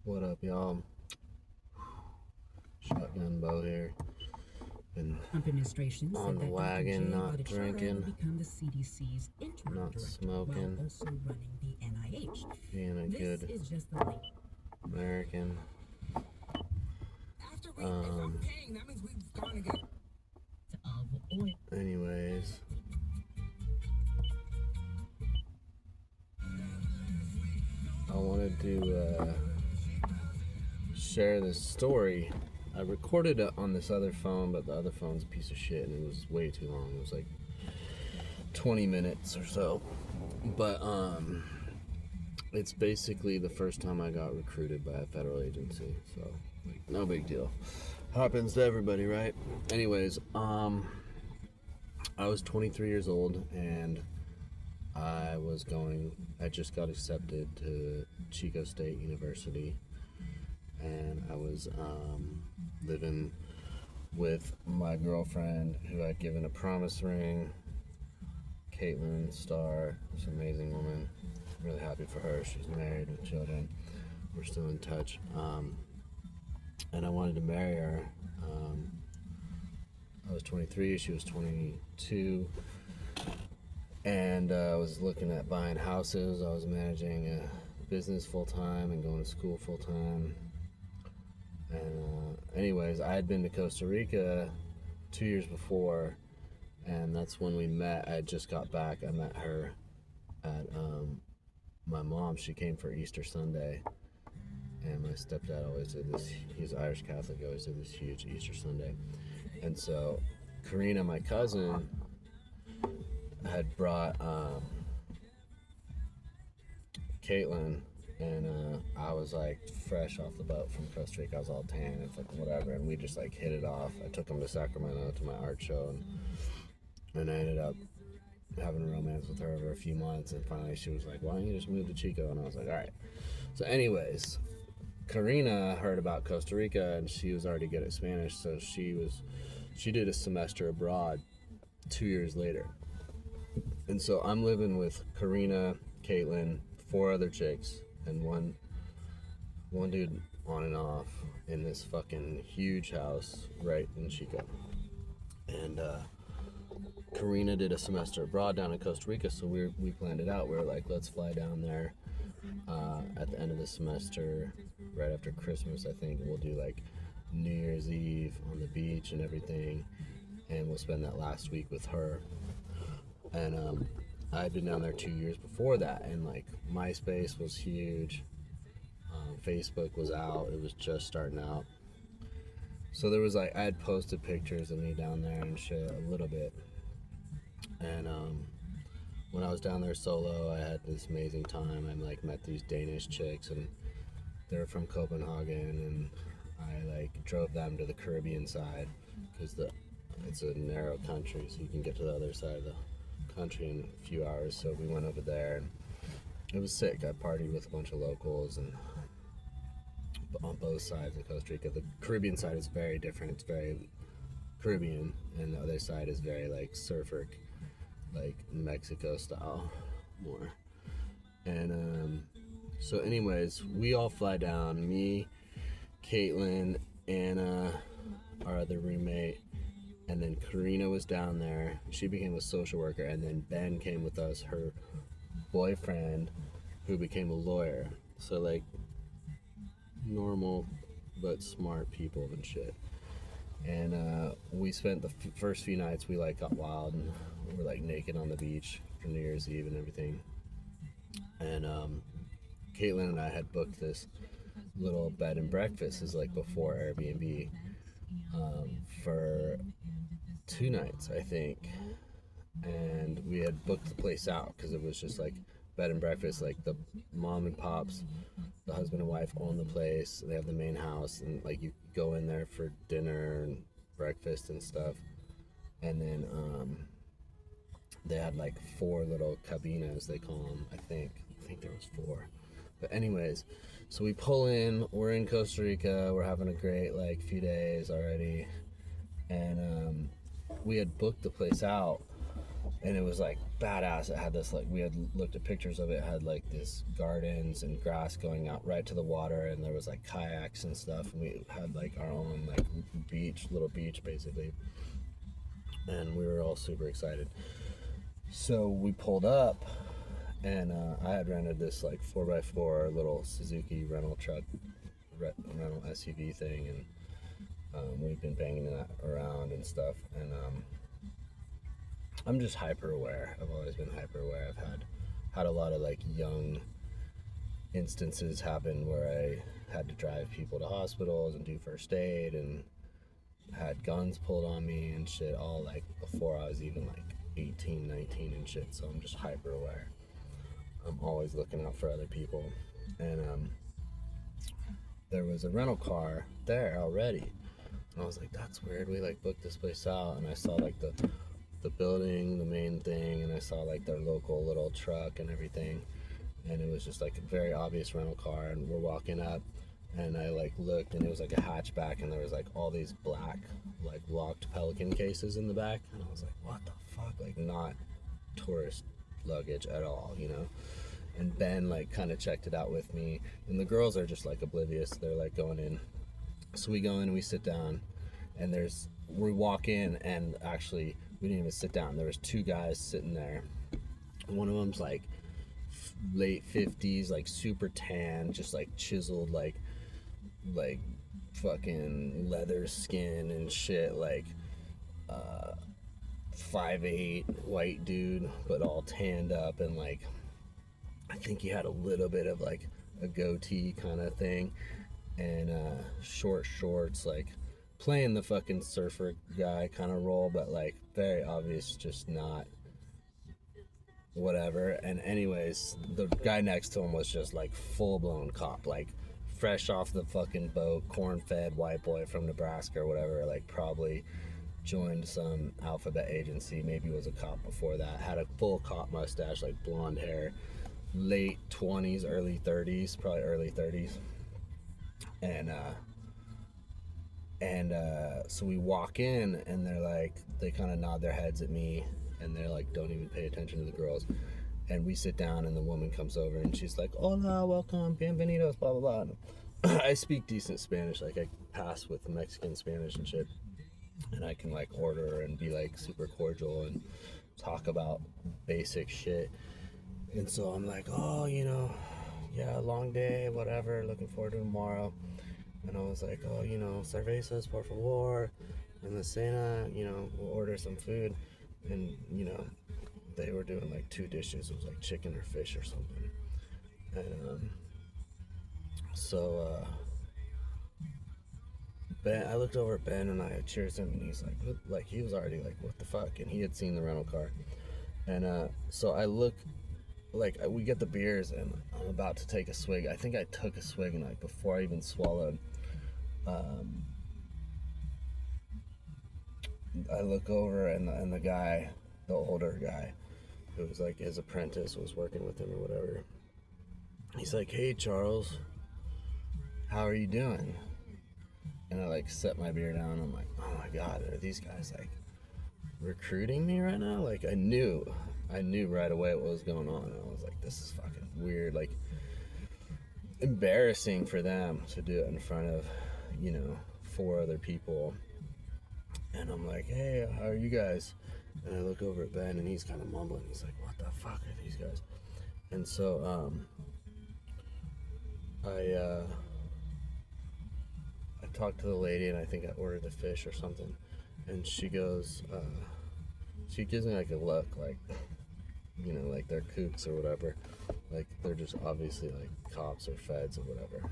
What up, y'all? Shotgun Bo here. Been Trump administration on said the that wagon, Dr. not J. drinking, will become the CDC's interim not director smoking, while also running the NIH. being a This good is just the link. American. After if I'm paying, that means we've gone together. Anyways, I wanted to share this story. I recorded it on this other phone, but the other phone's a piece of shit, and it was way too long. It was like 20 minutes or so. But it's basically the first time I got recruited by a federal agency, so like, no big deal. Happens to everybody, right? Anyways, I was 23 years old, and I just got accepted to Chico State University, and I was living with my girlfriend, who I'd given a promise ring, Caitlin Starr. This amazing woman. Really happy for her. She's married with children. We're still in touch. And I wanted to marry her. I was 23, she was 22. And I was looking at buying houses. I was managing a business full-time and going to school full-time. And anyways, I had been to Costa Rica 2 years before, and that's when we met. I had just got back. I met her at my mom. She came for Easter Sunday, and my stepdad always did this. He's Irish Catholic. Always did this huge Easter Sunday, and so Karina, my cousin, had brought Caitlin, and I was like fresh off the boat from Costa Rica. I was all tan and fucking whatever, and we just like hit it off. I took him to Sacramento to my art show, and I ended up having a romance with her over a few months, and finally she was like, why don't you just move to Chico? And I was like, all right. So anyways, Karina heard about Costa Rica, and she was already good at Spanish, so she did a semester abroad 2 years later. And so I'm living with Karina, Caitlin, 4 other chicks, and one dude on and off in this fucking huge house right in Chico. And Karina did a semester abroad down in Costa Rica, so we planned it out. We were like, let's fly down there at the end of the semester, right after Christmas, I think. We'll do like New Year's Eve on the beach and everything, and we'll spend that last week with her. And I had been down there 2 years before that, and like MySpace was huge, Facebook was out, it was just starting out. So there was like, I had posted pictures of me down there and shit a little bit. And when I was down there solo, I had this amazing time. I like met these Danish chicks, and they're from Copenhagen, and I like drove them to the Caribbean side, because it's a narrow country, so you can get to the other side of the country in a few hours. So we went over there, and it was sick. I partied with a bunch of locals, and on both sides of Costa Rica. The Caribbean side is very different. It's very Caribbean, and the other side is very like surfer, like Mexico style more. And so anyways, we all fly down, me, Caitlin, Anna, our other roommate, and then Karina was down there. She became a social worker, and then Ben came with us, her boyfriend, who became a lawyer. So like normal but smart people and shit. And we spent the first few nights, we like got wild, and we were like naked on the beach for New Year's Eve and everything. And Caitlin and I had booked this little bed and breakfast, is like before Airbnb, for 2 nights, I think. And we had booked the place out because it was just like bed and breakfast. Like the mom and pops, the husband and wife own the place. They have the main house, and like you go in there for dinner and breakfast and stuff. And then they had like 4 little cabinas, they call them. I think there was 4. But anyways, so we pull in. We're in Costa Rica. We're having a great like few days already, and we had booked the place out and it was like badass. It had this like, we had looked at pictures of it, had like this gardens and grass going out right to the water, and there was like kayaks and stuff, and we had like our own like little beach basically, and we were all super excited. So we pulled up, and I had rented this like 4x4 little Suzuki rental truck, rental SUV thing, and we've been banging that around and stuff, and I'm just hyper aware. I've always been hyper aware. I've had a lot of like young instances happen where I had to drive people to hospitals and do first aid, and had guns pulled on me and shit, all like before I was even like 18, 19 and shit. So I'm just hyper aware. I'm always looking out for other people. And there was a rental car there already. And I was like, that's weird. We like booked this place out, and I saw like the building, the main thing, and I saw like their local little truck and everything, and it was just like a very obvious rental car. And we're walking up, and I like looked, and it was like a hatchback, and there was like all these black like locked Pelican cases in the back, and I was like, what the fuck? Like, not tourist luggage at all, you know. And Ben like kind of checked it out with me, and the girls are just like oblivious. They're like going in. So we go in and we sit down, and we walk in, and actually we didn't even sit down. There was two guys sitting there. One of them's like late 50s, like super tan, just like chiseled, like fucking leather skin and shit, like 5'8" white dude, but all tanned up, and like I think he had a little bit of like a goatee kind of thing, and short shorts, like playing the fucking surfer guy kind of role, but like very obvious, just not whatever. And anyways, the guy next to him was just like full blown cop, like fresh off the fucking boat, corn fed white boy from Nebraska or whatever, like probably joined some alphabet agency, maybe was a cop before that, had a full cop mustache, like blonde hair, late 20s, early 30s, probably early 30s. And so we walk in, and they're like, they kind of nod their heads at me, and they're like, don't even pay attention to the girls. And we sit down, and the woman comes over, and she's like, hola, welcome, bienvenidos, blah, blah, blah. And I speak decent Spanish, like I pass with Mexican Spanish and shit. And I can like order and be like super cordial and talk about basic shit. And so I'm like, oh, you know, yeah, long day, whatever, looking forward to tomorrow. And I was like, oh, you know, cervezas, por favor, and the cena, you know, we'll order some food. And, you know, they were doing like 2 dishes. It was like chicken or fish or something. And Ben, I looked over at Ben, and I cheers him, and he's like he was already like, what the fuck? And he had seen the rental car. And so I look, like, we get the beers, and I'm about to take a swig. I think I took a swig, and like before I even swallowed, I look over, and the guy, the older guy, who was like his apprentice, was working with him or whatever. He's like, hey Charles, how are you doing? And I like set my beer down. I'm like, oh my god, are these guys like recruiting me right now? Like I knew right away what was going on. And I was like, this is fucking weird, like embarrassing for them to do it in front of, you know, 4 other people. And I'm like, hey, how are you guys? And I look over at Ben, and he's kind of mumbling. He's like, what the fuck are these guys? And so I talked to the lady, and I think I ordered the fish or something, and she goes, she gives me like a look, like, you know, like they're kooks or whatever, like they're just obviously like cops or feds or whatever.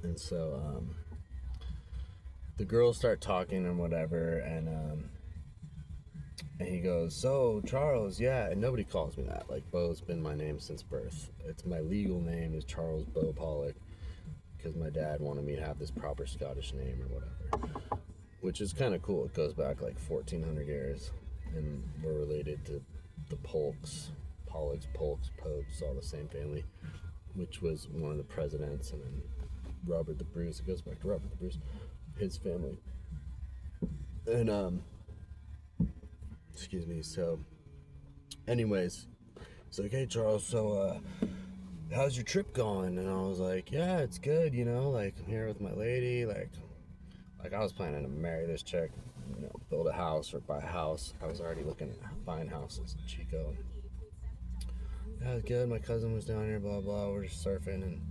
And so the girls start talking and whatever, and he goes, so Charles, yeah, and nobody calls me that. Like, Bo's been my name since birth. It's my legal name is Charles Bo Pollock, because my dad wanted me to have this proper Scottish name or whatever, which is kind of cool. It goes back like 1400 years, and we're related to the Polks, Pollocks, Polks, Pokes, all the same family, which was one of the presidents, and then Robert the Bruce. It goes back to Robert the Bruce, his family. And excuse me. So Anyways, it's like, hey Charles, so how's your trip going? And I was like, yeah, it's good, you know, like I'm here with my lady, like I was planning to marry this chick, you know, build a house or buy a house. I was already looking at buying houses in Chico. Yeah, it's good. My cousin was down here, blah blah. We're just surfing and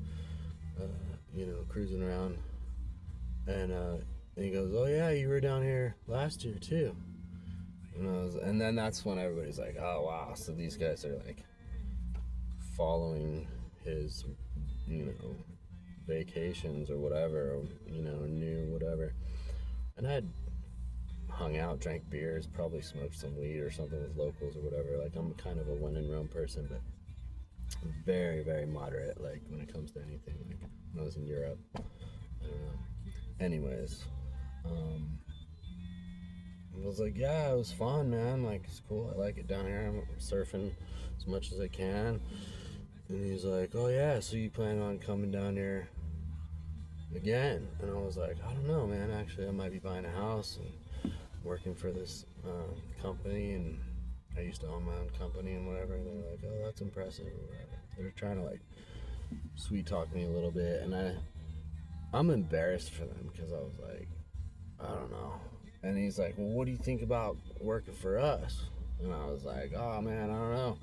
you know, cruising around. And he goes, oh yeah, you were down here last year too. And then that's when everybody's like, oh wow, so these guys are like following his, you know, vacations or whatever, or, you know, knew whatever. And I'd hung out, drank beers, probably smoked some weed or something with locals or whatever. Like I'm kind of a when in Rome person, but very, very moderate, like when it comes to anything. Like when I was in Europe, I don't know. Anyways, I was like, yeah, it was fun, man. Like it's cool. I like it down here. I'm surfing as much as I can. And he's like, oh yeah, so you plan on coming down here again? And I was like, I don't know, man. Actually, I might be buying a house and working for this company, and I used to own my own company and whatever. And they're like, oh, that's impressive or whatever. They're trying to like sweet talk me a little bit, and I'm embarrassed for them because I was like, I don't know. And he's like, well, what do you think about working for us? And I was like, oh man, I don't know.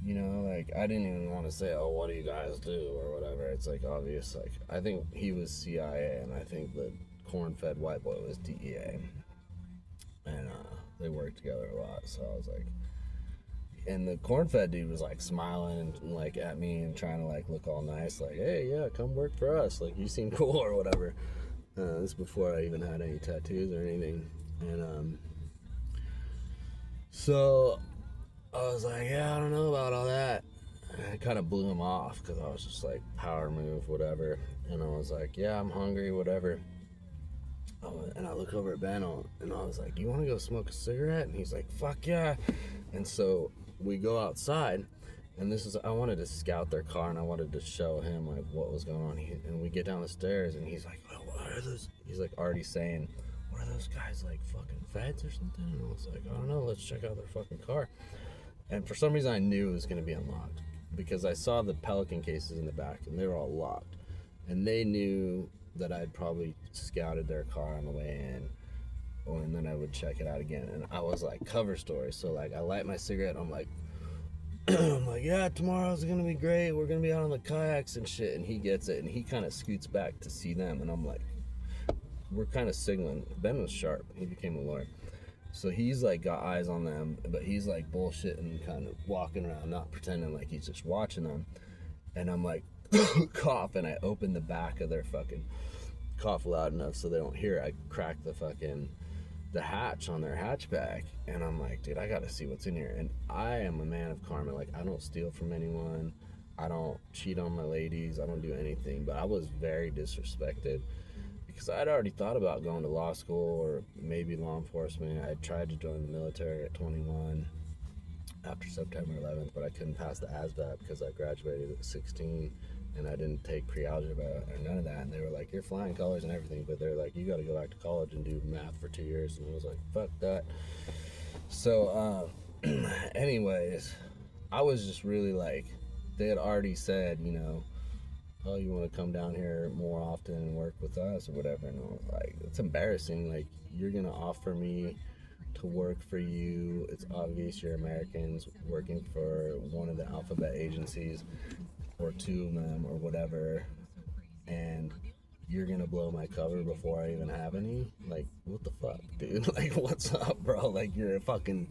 You know, like I didn't even want to say, oh, what do you guys do or whatever. It's like obvious. Like I think he was CIA, and I think the corn-fed white boy was DEA, and they worked together a lot. So I was like, and the corn-fed dude was like smiling and like at me and trying to like look all nice, like, hey, yeah, come work for us. Like you seem cool or whatever. This is before I even had any tattoos or anything, and so I was like, yeah, I don't know about all that. And I kind of blew him off because I was just like, power move, whatever. And I was like, yeah, I'm hungry, whatever. And I look over at Ben and I was like, you want to go smoke a cigarette? And he's like, fuck yeah. And so we go outside, and I wanted to scout their car, and I wanted to show him like what was going on. And we get down the stairs, and he's like, oh, what are those? He's like already saying, what are those guys, like fucking feds or something? And I was like, I don't know, let's check out their fucking car. And for some reason I knew it was going to be unlocked because I saw the Pelican cases in the back and they were all locked. And they knew that I'd probably scouted their car on the way in, and then I would check it out again. And I was like, cover story. So like I light my cigarette, I'm like, I'm like, yeah, tomorrow's going to be great. We're going to be out on the kayaks and shit. And he gets it and he kind of scoots back to see them. And I'm like, we're kind of signaling. Ben was sharp. He became a lawyer. So he's like got eyes on them, but he's like bullshitting, kind of walking around, not pretending like he's just watching them. And I'm like, cough, and I open the back of their fucking, cough loud enough so they don't hear it. I crack the hatch on their hatchback, and I'm like, dude, I gotta see what's in here. And I am a man of karma. Like I don't steal from anyone, I don't cheat on my ladies, I don't do anything. But I was very disrespected because I'd already thought about going to law school or maybe law enforcement. I tried to join the military at 21 after September 11th, but I couldn't pass the ASVAB because I graduated at 16 and I didn't take pre-algebra or none of that. And they were like, you're flying colors and everything, but they're like, you got to go back to college and do math for 2 years. And I was like, fuck that. So anyways, I was just really like, they had already said, you know, oh, you want to come down here more often and work with us or whatever. And I was like, it's embarrassing. Like, you're going to offer me to work for you. It's obvious you're Americans working for one of the alphabet agencies or two of them or whatever. And you're going to blow my cover before I even have any? Like, what the fuck, dude? Like, what's up, bro? Like, you're a fucking...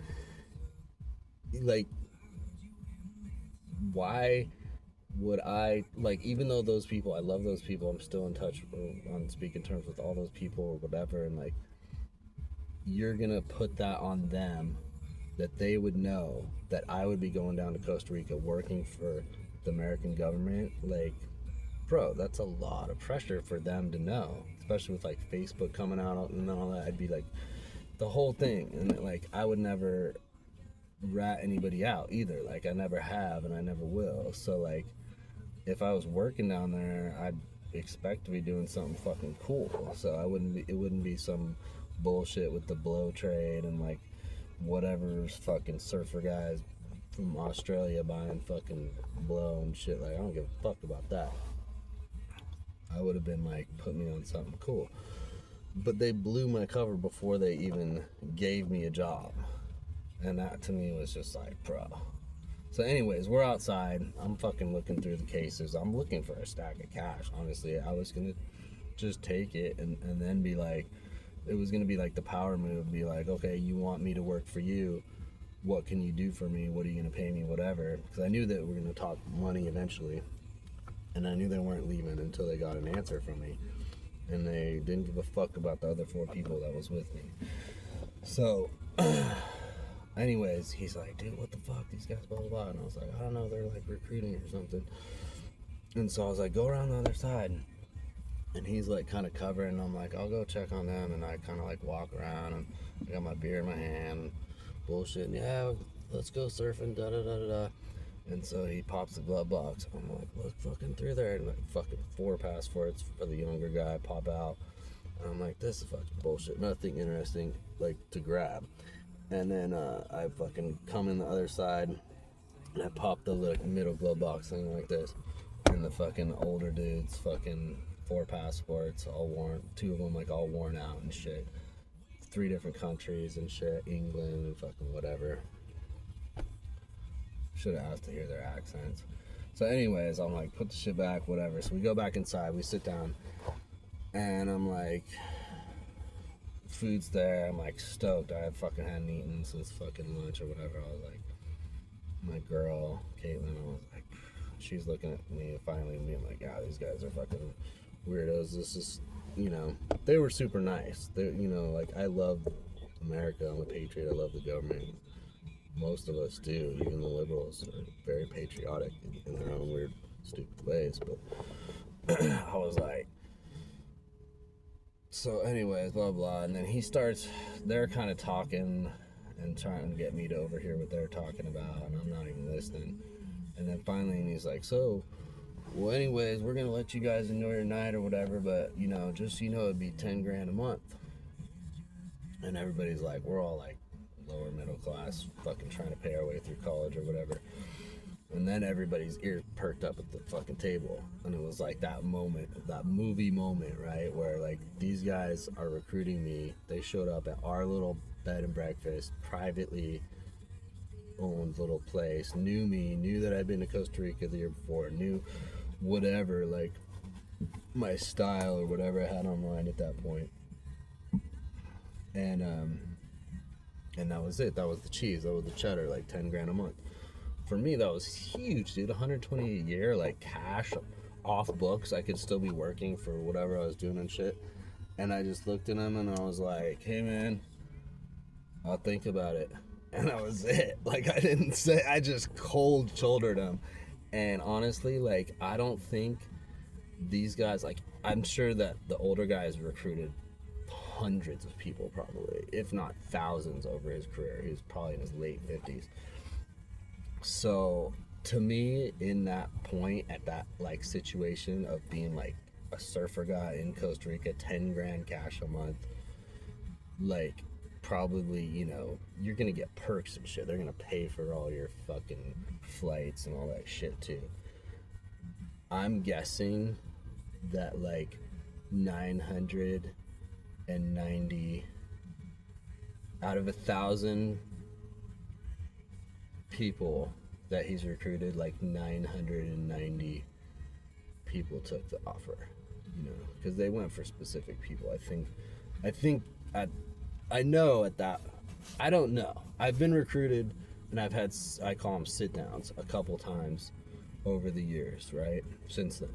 Like, why... would I, like, even though those people, I love those people, I'm still in touch on speaking terms with all those people or whatever, and like, you're gonna put that on them that they would know that I would be going down to Costa Rica working for the American government. Like, bro, that's a lot of pressure for them to know, especially with like Facebook coming out and all that. I'd be like, the whole thing, and like, I would never rat anybody out either. Like, I never have and I never will. So like, if I was working down there, I'd expect to be doing something fucking cool. So it wouldn't be some bullshit with the blow trade and like whatever fucking surfer guys from Australia buying fucking blow and shit. Like, I don't give a fuck about that. I would have been like, put me on something cool. But they blew my cover before they even gave me a job. And that to me was just like, bro. So anyways, we're outside. I'm fucking looking through the cases. I'm looking for a stack of cash. Honestly, I was going to just take it and then be like, it was going to be like the power move. Be like, okay, you want me to work for you. What can you do for me? What are you going to pay me? Whatever. Because I knew that we were going to talk money eventually. And I knew they weren't leaving until they got an answer from me. And they didn't give a fuck about the other 4 people that was with me. So, anyways, he's like, dude, what the fuck? These guys, blah, blah, blah. And I was like, I don't know, they're like recruiting or something. And so I was like, go around the other side. And he's like kind of covering. I'm like, I'll go check on them. And I kind of like walk around and I got my beer in my hand. Bullshit. And yeah, let's go surfing, da da da da da. And so he pops the glove box. I'm like, look fucking through there. And like fucking 4 passports for the younger guy pop out. And I'm like, this is fucking bullshit. Nothing interesting like to grab. And then I fucking come in the other side and I pop the like middle glove box thing like this. And the fucking older dudes, fucking 4 passports, all worn, 2 of them like all worn out and shit. 3 different countries and shit, England and fucking whatever. Should have asked to hear their accents. So anyways, I'm like, put the shit back, whatever. So we go back inside, we sit down, and I'm like, food's there, I'm like stoked. I fucking hadn't eaten since fucking lunch or whatever. I was like, my girl, Caitlin, I was like, she's looking at me finally and being like, yeah, these guys are fucking weirdos. This is, you know, they were super nice. They, you know, like, I love America. I'm a patriot. I love the government. Most of us do. Even the liberals are very patriotic in their own weird, stupid ways. But I was like, so anyways, blah, blah. And then he starts, they're kind of talking and trying to get me to overhear what they're talking about. And I'm not even listening. And then finally he's like, so, well, anyways, we're going to let you guys enjoy your night or whatever. But, you know, just so you know, it'd be $10,000 a month. And everybody's like, we're all like, lower middle class, fucking trying to pay our way through college or whatever. And then everybody's ears perked up at the fucking table. And it was like that moment, that movie moment, right? Where like these guys are recruiting me. They showed up at our little bed and breakfast, privately owned little place, knew me, knew that I'd been to Costa Rica the year before, knew whatever, like my style or whatever I had online at that point. And that was it. That was the cheese. That was the cheddar, like $10,000 a month. For me, that was huge, dude. 120 a year, like cash off books. I could still be working for whatever I was doing and shit. And I just looked at him and I was like, hey man, I'll think about it. And that was it. Like, I didn't say, I just cold shouldered him. And honestly, like, I don't think these guys, like, I'm sure that the older guys recruited hundreds of people probably, if not thousands over his career. He was probably in his late 50s. So to me, in that point, at that like situation of being like a surfer guy in Costa Rica, $10,000 cash a month, like probably, you know, you're gonna get perks and shit. They're gonna pay for all your fucking flights and all that shit too. I'm guessing that like 990 out of 1,000 people that he's recruited, like 990 people took the offer, you know, because they went for specific people. I know at that, I don't know. I've been recruited and I've had, I call them sit downs a couple times over the years, right? Since then.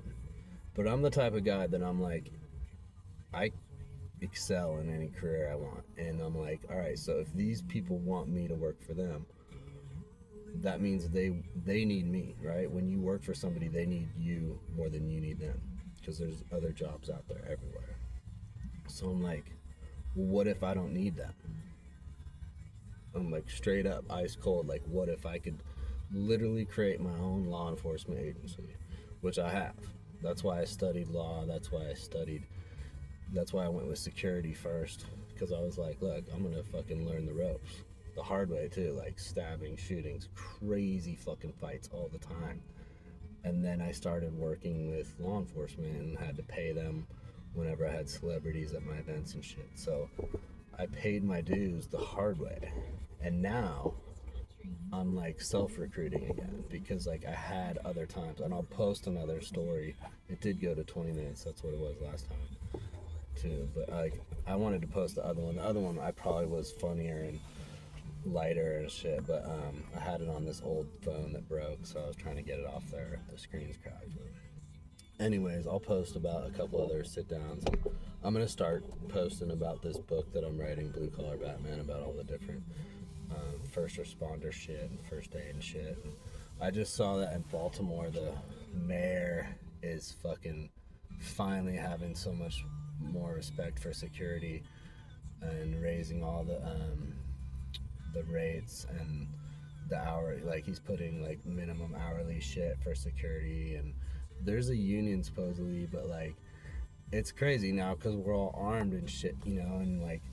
But I'm the type of guy that I'm like, I excel in any career I want. And I'm like, all right, so if these people want me to work for them, that means they need me, right? When you work for somebody, they need you more than you need them, because there's other jobs out there everywhere. So I'm like, well, what if I don't need them? I'm like, straight up, ice cold, like, what if I could literally create my own law enforcement agency, which I have. That's why I studied law. That's why I went with security first, because I was like, look, I'm gonna fucking learn the ropes. the hard way too, like stabbing, shootings, crazy fucking fights all the time. And then I started working with law enforcement and had to pay them whenever I had celebrities at my events and shit. So I paid my dues the hard way. And now I'm like self-recruiting again because like I had other times, and I'll post another story. It did go to 20 minutes. That's what it was last time too. But like I wanted to post the other one. The other one I probably was funnier and lighter and shit, but I had it on this old phone that broke, so I was trying to get it off there. The screen's cracked. Anyways, I'll post about a couple other sit downs. I'm gonna start posting about this book that I'm writing, Blue Collar Batman, about all the different first responder shit and first aid and shit. And I just saw that in Baltimore, the mayor is fucking finally having so much more respect for security and raising all the rates and the hour, like he's putting like minimum hourly shit for security, and there's a union supposedly, but like it's crazy now because we're all armed and shit, you know, and like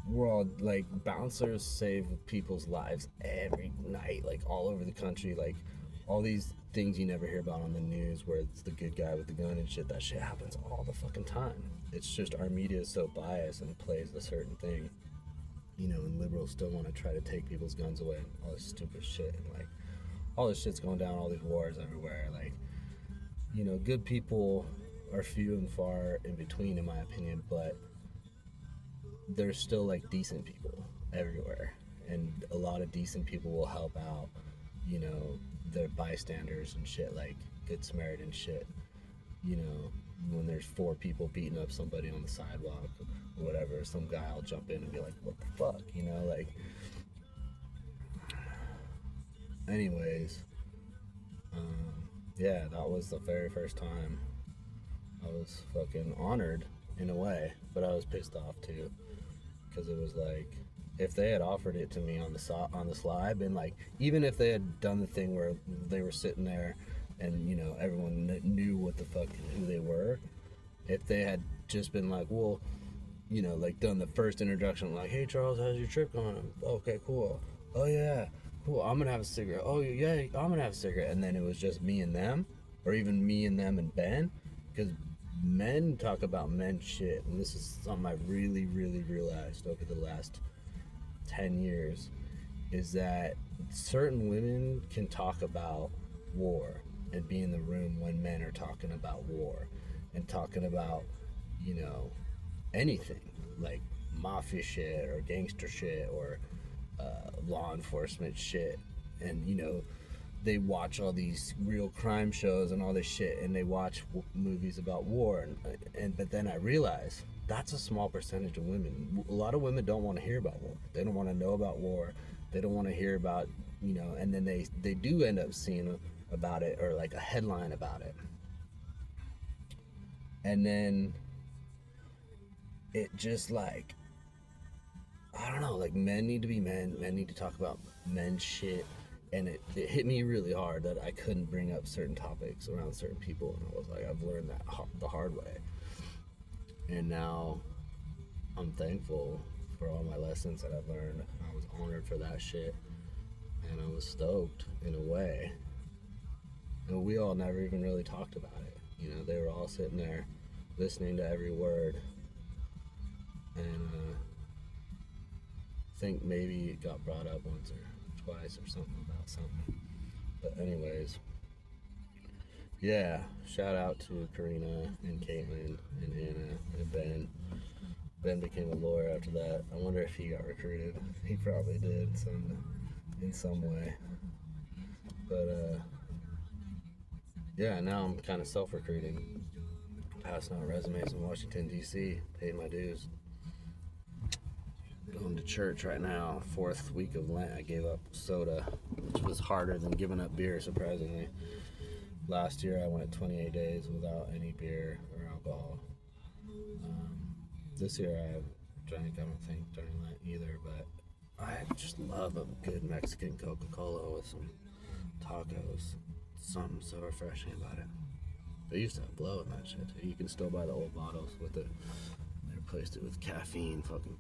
we're all like bouncers save people's lives every night, like all over the country, like all these things you never hear about on the news where it's the good guy with the gun and shit. That shit happens all the fucking time. It's just our media is so biased and plays a certain thing, you know, and liberals still want to try to take people's guns away and all this stupid shit, and like all this shit's going down, all these wars everywhere. Like, you know, good people are few and far in between in my opinion, but there's still like decent people everywhere, and a lot of decent people will help out, you know, their bystanders and shit, like Good Samaritan shit, you know, when there's 4 people beating up somebody on the sidewalk or whatever, some guy will jump in and be like, what the fuck, you know, like. Anyways, yeah, that was the very first time. I was fucking honored in a way, but I was pissed off too, because it was like, if they had offered it to me on the slide, been like, even if they had done the thing where they were sitting there and, you know, everyone knew what the fuck, who they were, if they had just been like, well, you know, like done the first introduction, like, hey Charles, how's your trip going? Okay, cool. Oh yeah, cool. I'm gonna have a cigarette. Oh yeah, I'm gonna have a cigarette. And then it was just me and them, or even me and them and Ben, because men talk about men shit, and this is something I really, really realized over the last 10 years, is that certain women can talk about war and be in the room when men are talking about war and talking about, you know, anything like mafia shit or gangster shit or law enforcement shit. And, you know, they watch all these real crime shows and all this shit, and they watch movies about war, and but then I realize that's a small percentage of women. A lot of women don't want to hear about war. They don't want to know about war. They don't want to hear about, you know, and then they do end up seeing about it, or like a headline about it, and then it just like, I don't know, like men need to be men. Men need to talk about men's shit. And it hit me really hard that I couldn't bring up certain topics around certain people. And I was like, I've learned that the hard way. And now I'm thankful for all my lessons that I've learned. I was honored for that shit. And I was stoked in a way. And we all never even really talked about it. You know, they were all sitting there listening to every word. And I think maybe it got brought up once or twice or something about something. But anyways, yeah, shout out to Karina and Caitlin and Anna and Ben. Ben became a lawyer after that. I wonder if he got recruited. He probably did in some way. But yeah, now I'm kind of self-recruiting, passing out resumes in Washington DC, paid my dues. Going to church right now, 4th week of Lent. I gave up soda, which was harder than giving up beer, surprisingly. Last year I went 28 days without any beer or alcohol. This year I drank, I don't think, during Lent either, but I just love a good Mexican Coca-Cola with some tacos. Something so refreshing about it. They used to have blow in that shit too. You can still buy the old bottles with it. They replaced it with caffeine, fucking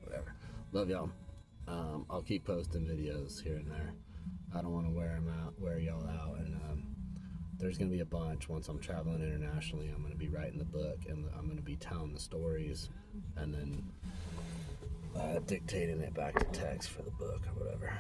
whatever. Love y'all. I'll keep posting videos here and there. I don't want to wear y'all out, and there's going to be a bunch. Once I'm traveling internationally, I'm going to be writing the book, and I'm going to be telling the stories, and then dictating it back to text for the book or whatever.